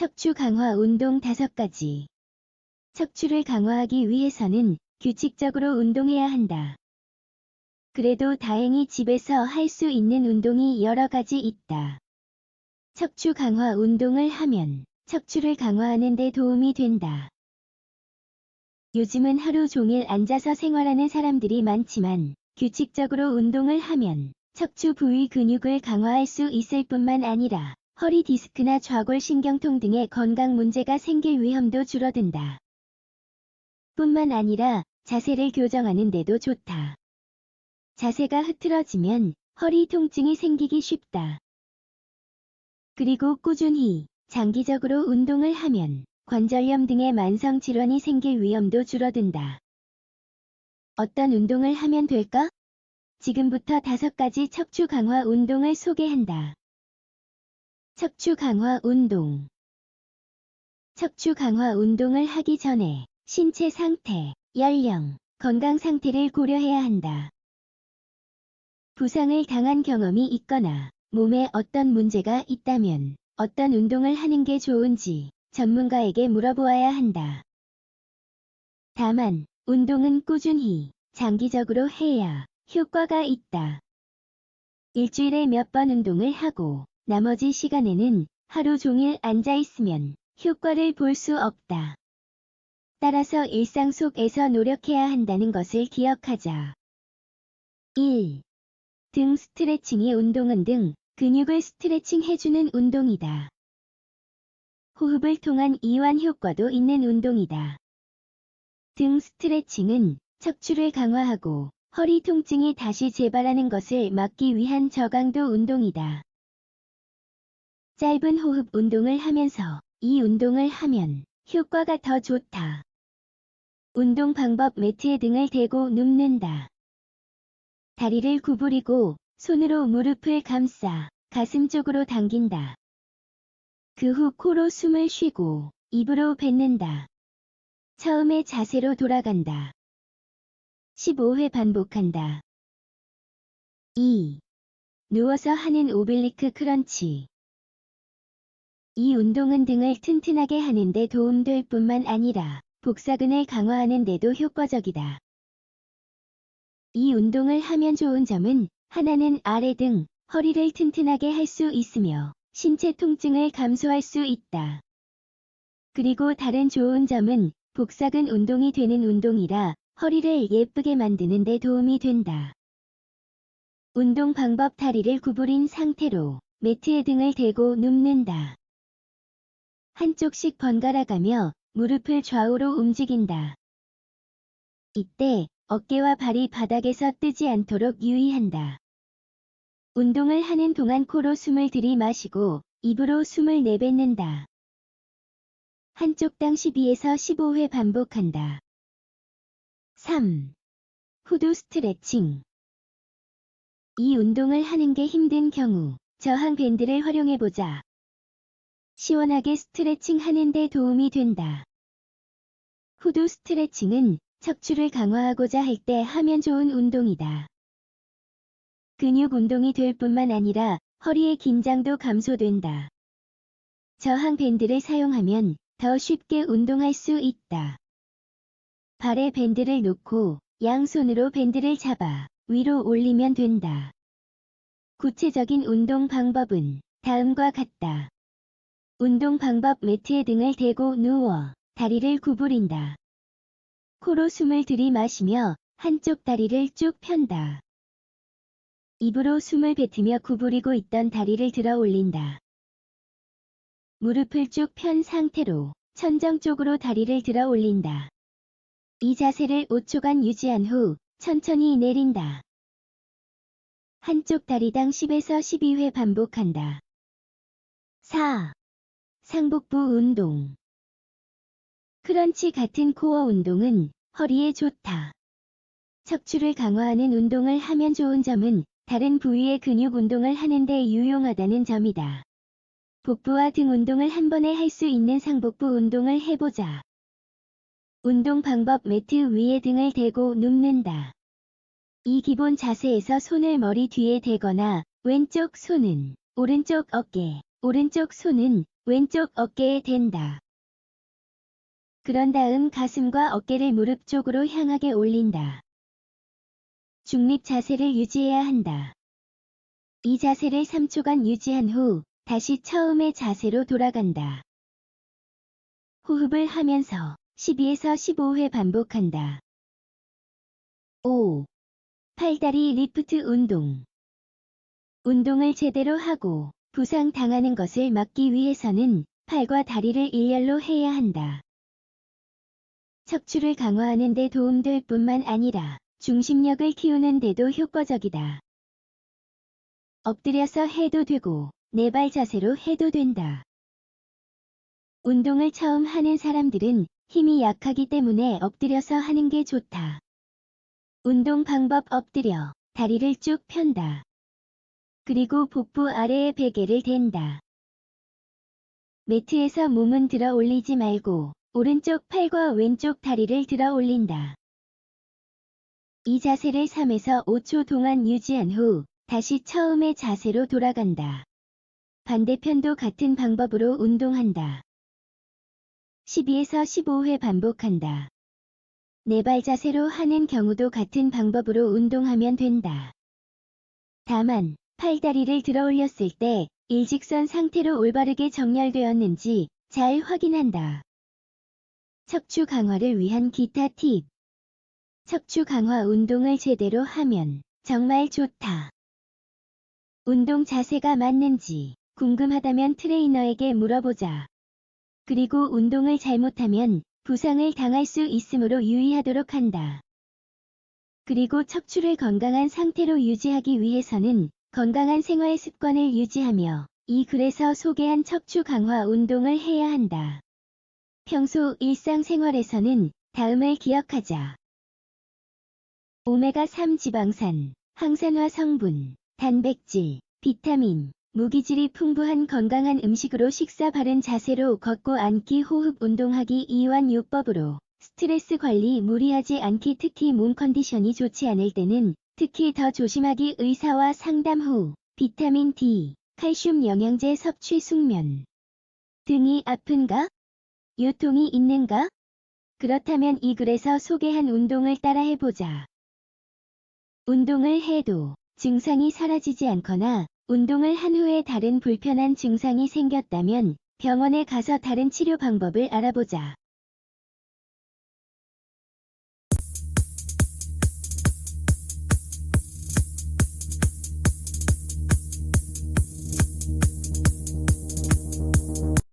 척추 강화 운동 5가지. 척추를 강화하기 위해서는 규칙적으로 운동해야 한다. 그래도 다행히 집에서 할 수 있는 운동이 여러 가지 있다. 척추 강화 운동을 하면 척추를 강화하는 데 도움이 된다. 요즘은 하루 종일 앉아서 생활하는 사람들이 많지만 규칙적으로 운동을 하면 척추 부위 근육을 강화할 수 있을 뿐만 아니라 허리 디스크나 좌골신경통 등의 건강 문제가 생길 위험도 줄어든다. 뿐만 아니라 자세를 교정하는 데도 좋다. 자세가 흐트러지면 허리 통증이 생기기 쉽다. 그리고 꾸준히 장기적으로 운동을 하면 관절염 등의 만성 질환이 생길 위험도 줄어든다. 어떤 운동을 하면 될까? 지금부터 5가지 척추 강화 운동을 소개한다. 척추 강화 운동. 척추 강화 운동을 하기 전에 신체 상태, 연령, 건강 상태를 고려해야 한다. 부상을 당한 경험이 있거나 몸에 어떤 문제가 있다면 어떤 운동을 하는 게 좋은지 전문가에게 물어보아야 한다. 다만, 운동은 꾸준히, 장기적으로 해야 효과가 있다. 일주일에 몇 번 운동을 하고 나머지 시간에는 하루 종일 앉아 있으면 효과를 볼 수 없다. 따라서 일상 속에서 노력해야 한다는 것을 기억하자. 1. 등 스트레칭이 운동은 등 근육을 스트레칭 해주는 운동이다. 호흡을 통한 이완 효과도 있는 운동이다. 등 스트레칭은 척추를 강화하고 허리 통증이 다시 재발하는 것을 막기 위한 저강도 운동이다. 짧은 호흡 운동을 하면서 이 운동을 하면 효과가 더 좋다. 운동 방법 매트에 등을 대고 눕는다. 다리를 구부리고 손으로 무릎을 감싸 가슴 쪽으로 당긴다. 그 후 코로 숨을 쉬고 입으로 뱉는다. 처음의 자세로 돌아간다. 15회 반복한다. 2. 누워서 하는 오블리크 크런치. 이 운동은 등을 튼튼하게 하는 데 도움될 뿐만 아니라 복사근을 강화하는 데도 효과적이다. 이 운동을 하면 좋은 점은 하나는 아래 등, 허리를 튼튼하게 할 수 있으며 신체 통증을 감소할 수 있다. 그리고 다른 좋은 점은 복사근 운동이 되는 운동이라 허리를 예쁘게 만드는 데 도움이 된다. 운동 방법 다리를 구부린 상태로 매트에 등을 대고 눕는다. 한쪽씩 번갈아 가며 무릎을 좌우로 움직인다. 이때 어깨와 발이 바닥에서 뜨지 않도록 유의한다. 운동을 하는 동안 코로 숨을 들이마시고 입으로 숨을 내뱉는다. 한쪽당 12에서 15회 반복한다. 3. 후두 스트레칭. 이 운동을 하는 게 힘든 경우 저항 밴드를 활용해보자. 시원하게 스트레칭 하는 데 도움이 된다. 후두 스트레칭은 척추를 강화하고자 할 때 하면 좋은 운동이다. 근육 운동이 될 뿐만 아니라 허리의 긴장도 감소된다. 저항 밴드를 사용하면 더 쉽게 운동할 수 있다. 발에 밴드를 놓고 양손으로 밴드를 잡아 위로 올리면 된다. 구체적인 운동 방법은 다음과 같다. 운동 방법 매트에 등을 대고 누워 다리를 구부린다. 코로 숨을 들이마시며 한쪽 다리를 쭉 편다. 입으로 숨을 뱉으며 구부리고 있던 다리를 들어 올린다. 무릎을 쭉 편 상태로 천정 쪽으로 다리를 들어 올린다. 이 자세를 5초간 유지한 후 천천히 내린다. 한쪽 다리당 10에서 12회 반복한다. 4. 상복부 운동. 크런치 같은 코어 운동은 허리에 좋다. 척추를 강화하는 운동을 하면 좋은 점은 다른 부위의 근육 운동을 하는데 유용하다는 점이다. 복부와 등 운동을 한 번에 할 수 있는 상복부 운동을 해보자. 운동 방법 매트 위에 등을 대고 눕는다. 이 기본 자세에서 손을 머리 뒤에 대거나 왼쪽 손은 오른쪽 어깨, 오른쪽 손은 왼쪽 어깨에 댄다. 그런 다음 가슴과 어깨를 무릎 쪽으로 향하게 올린다. 중립 자세를 유지해야 한다. 이 자세를 3초간 유지한 후 다시 처음의 자세로 돌아간다. 호흡을 하면서 12에서 15회 반복한다. 5. 팔다리 리프트 운동. 운동을 제대로 하고 부상당하는 것을 막기 위해서는 팔과 다리를 일렬로 해야 한다. 척추를 강화하는 데 도움될 뿐만 아니라 중심력을 키우는 데도 효과적이다. 엎드려서 해도 되고 네발 자세로 해도 된다. 운동을 처음 하는 사람들은 힘이 약하기 때문에 엎드려서 하는 게 좋다. 운동 방법: 엎드려 다리를 쭉 편다. 그리고 복부 아래에 베개를 댄다. 매트에서 몸은 들어 올리지 말고 오른쪽 팔과 왼쪽 다리를 들어 올린다. 이 자세를 3에서 5초 동안 유지한 후 다시 처음의 자세로 돌아간다. 반대편도 같은 방법으로 운동한다. 12에서 15회 반복한다. 네발 자세로 하는 경우도 같은 방법으로 운동하면 된다. 다만 팔다리를 들어 올렸을 때 일직선 상태로 올바르게 정렬되었는지 잘 확인한다. 척추 강화를 위한 기타 팁. 척추 강화 운동을 제대로 하면 정말 좋다. 운동 자세가 맞는지 궁금하다면 트레이너에게 물어보자. 그리고 운동을 잘못하면 부상을 당할 수 있으므로 유의하도록 한다. 그리고 척추를 건강한 상태로 유지하기 위해서는 건강한 생활 습관을 유지하며 이 글에서 소개한 척추 강화 운동을 해야 한다. 평소 일상생활에서는 다음을 기억하자. 오메가3 지방산, 항산화 성분, 단백질, 비타민, 무기질이 풍부한 건강한 음식으로 식사 바른 자세로 걷고 앉기 호흡 운동하기 이완요법으로 스트레스 관리 무리하지 않기 특히 몸 컨디션이 좋지 않을 때는 특히 더 조심하기 의사와 상담 후 비타민 D, 칼슘 영양제 섭취 숙면. 등이 아픈가? 요통이 있는가? 그렇다면 이 글에서 소개한 운동을 따라 해보자. 운동을 해도 증상이 사라지지 않거나 운동을 한 후에 다른 불편한 증상이 생겼다면 병원에 가서 다른 치료 방법을 알아보자.